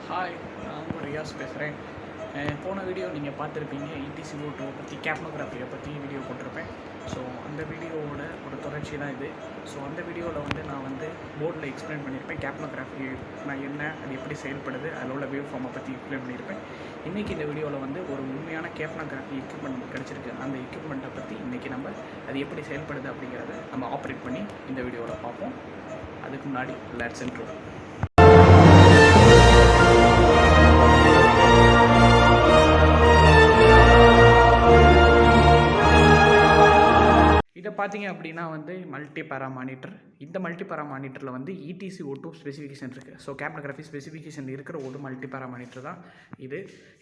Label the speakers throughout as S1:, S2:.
S1: Hi, நான் உங்கள் ரியாஸ் பேசுகிறேன். போன வீடியோ நீங்கள் பார்த்துருப்பீங்க. இடிசிஓ2 பற்றி கேப்னோகிராஃபியை பற்றி வீடியோ போட்டிருப்பேன். ஸோ அந்த வீடியோவோட ஒரு தொடர்ச்சி தான் இது. ஸோ அந்த வீடியோவில் நான் போர்டில் எக்ஸ்பிளைன் பண்ணியிருப்பேன். கேப்னோகிராஃபி நான் என்ன, அது எப்படி செயல்படுது, அதில் உள்ள வேவ் ஃபார்மை பற்றி எக்ஸ்பிளைன் பண்ணியிருப்பேன். இன்றைக்கி இந்த வீடியோவில் ஒரு உண்மையான கேப்னோகிராஃபி எக்யூப்மெண்ட் கிடச்சிருக்கு. அந்த எக்யூப்மெண்ட்டை பற்றி இன்றைக்கி நம்ம அது எப்படி செயல்படுது அப்படிங்கிறத நம்ம ஆப்ரேட் பண்ணி இந்த வீடியோவில் பார்ப்போம். அதுக்கு முன்னாடி லெட்ஸ் இன்ட்ரோ. இதை பார்த்தீங்க அப்படின்னா மல்டி பேரா மானிட்டர். இந்த மல்டி பேரா மானிட்டரில் இடிசிஓ2 ஸ்பெசிஃபிகேஷன் இருக்குது. ஸோ கேப்னோகிராஃபி ஸ்பெசிஃபிகேஷன் இருக்கிற ஒரு மல்டி பேரா மானிட்டர் தான் இது.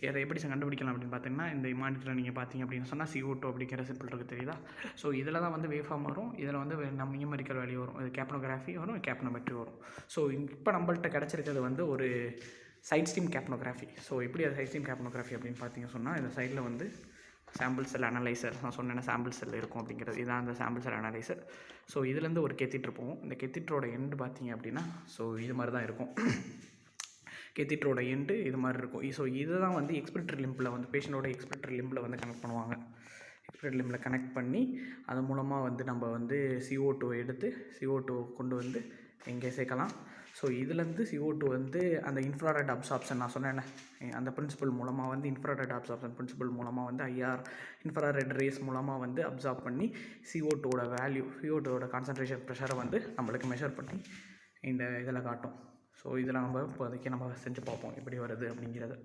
S1: இதை எப்படி கண்டுபிடிக்கலாம் அப்படின்னு பார்த்தீங்கன்னா, இந்த மானிட்டரை நீங்கள் பார்த்தீங்க அப்படின்னு சொன்னால் CO2 அப்படிங்கிற சிம்பிள் இருக்குது, தெரியுதா? ஸோ இதில் தான் வேவ் ஃபார்ம் வரும். இதில் நம்ம நியூமெரிக்கல் வேல்யூ வரும். இது கேப்னோகிராஃபி வரும், கேப்னோமெட்ரி வரும். ஸோ இப்போ நம்மள்கிட்ட கிடச்சிருக்கிறது ஒரு சைட் ஸ்ட்ரீம் கேப்னோகிராஃபி. ஸோ எப்படி அது சைட் ஸ்ட்ரீம் கேப்னோகிராஃபி அப்படின்னு பார்த்தீங்க சொன்னால், இந்த சைடில் சாம்பிள் செல் அனலைசர், நான் சொன்னேன்னா சாம்பிள் செல் இருக்கும் அப்படிங்கிறது, இதுதான் அந்த சாம்பிள் செல் அனலைசர். ஸோ இதுலேருந்து ஒரு கெத்திட்ரு போகும். இந்த கெத்திட்ரோட எண்டு பார்த்தீங்க அப்படின்னா இது மாதிரி தான் இருக்கும். கெத்திட்ரோட எண்டு இது மாதிரி இருக்கும். ஸோ இதை தான் எக்ஸ்பிரேட்டரி லிம்பில் பேஷண்ட்டோட எக்ஸ்பிரேட்டரி லிம்பில் கனெக்ட் பண்ணுவாங்க. எக்ஸ்பிரேட்டரி லிம்பில் கனெக்ட் பண்ணி அது மூலமாக நம்ம CO2 எடுத்து CO2 கொண்டு எங்கே சேர்க்கலாம். ஸோ இதுலேருந்து CO2 அந்த இன்ஃப்ராரெட் அப்சார்ப்ஷன், நான் சொன்னேன் அந்த பிரின்சிபல் மூலமாக இன்ஃப்ராரெட் அப்சார்ப்ஷன் பிரின்சிபல் மூலமாக IR இன்ஃப்ராரெட் ரேஸ் மூலமாக அப்சார்ப் பண்ணி CO2வோட வேல்யூ, CO2வோட கான்சன்ட்ரேஷன் ப்ரெஷரை நம்மளுக்கு மெஷர் பண்ணி இந்த இதில் காட்டும். ஸோ இதில் இப்போதைக்கு நம்ம செஞ்சு பார்ப்போம் எப்படி வருது அப்படிங்கிறது.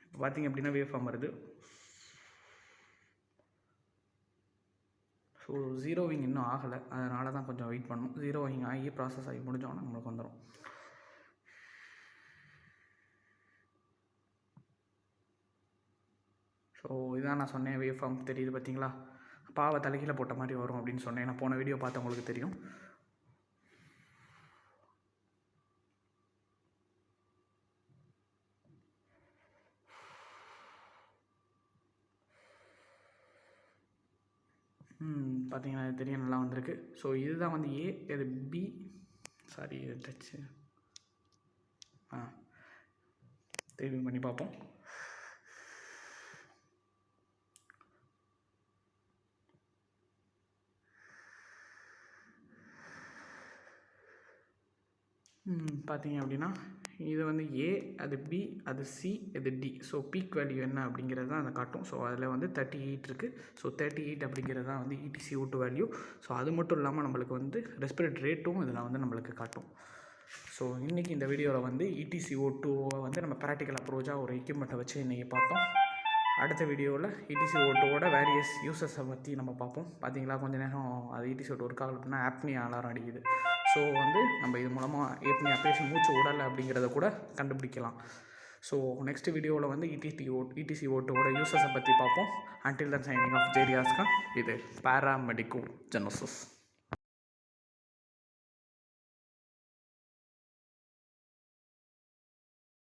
S1: இப்போ பார்த்திங்க அப்படின்னா வேவ் ஃபார்ம் வருது. ஸோ ஜீரோவிங் இன்னும் ஆகலை, அதனால தான் கொஞ்சம் வெயிட் பண்ணணும். ஜீரோவிங் ஆகி ப்ராசஸ் ஆகி முடிஞ்சோன்னா நம்மளுக்கு வந்துடும். ஸோ இதான் நான் சொன்னேன், வேவ் ஃபார்ம் தெரியுது பார்த்தீங்களா? பாவை தலைக்கீழ போட்ட மாதிரி வரும் அப்படின்னு சொன்னேன். நான் போன வீடியோ பார்த்தவங்களுக்கு தெரியும். பார்த்தீங்கன்னா அது தெரியும், நல்லா வந்திருக்கு. ஸோ இதுதான் A, இது B, சாரி இது டச்சு. திரும்பி பண்ணி பார்ப்போம். பார்த்தீங்க அப்படின்னா இது A, அது B, அது C, இது D. ஸோ பீக் வேல்யூ என்ன அப்படிங்கிறது தான் அதை காட்டும். ஸோ அதில் 38 இருக்குது. ஸோ 38 அப்படிங்கிறது தான் இடிசிஓ2 வேல்யூ. ஸோ அது மட்டும் இல்லாமல் நம்மளுக்கு ரெஸ்பிரேட்டரி ரேட்டும் இதில் நம்மளுக்கு காட்டும். ஸோ இன்றைக்கி இந்த வீடியோவில் இடிசிஓ2 நம்ம ப்ராக்டிக்கல் அப்ரோச்சாக ஒரு எக்யூப்மெண்ட்டை வச்சு இன்றைக்கி பார்த்தோம். அடுத்த வீடியோவில் இடிசிஓ2வோட வேரியஸ் யூசஸை பற்றி நம்ம பார்ப்போம். பார்த்தீங்களா, கொஞ்சம் நேரம் அது இடிசிஓ2 ஒர்க் ஆகலை அப்படின்னா ஆப்னியா அலாரம் அடிக்குது. ஸோ நம்ம இது மூலமாக ஏப்னியா பேஷண்ட் மூச்சு விடலை அப்படிங்கிறத கூட கண்டுபிடிக்கலாம். ஸோ நெக்ஸ்ட் வீடியோவில் இடிசிஓ2வோட யூசஸை பற்றி பார்ப்போம். அன்டில் தன் சைனிங் ஆஃப் ஜேரியாஸ்கா. இது பாராமெடிகோஜெனிசிஸ்.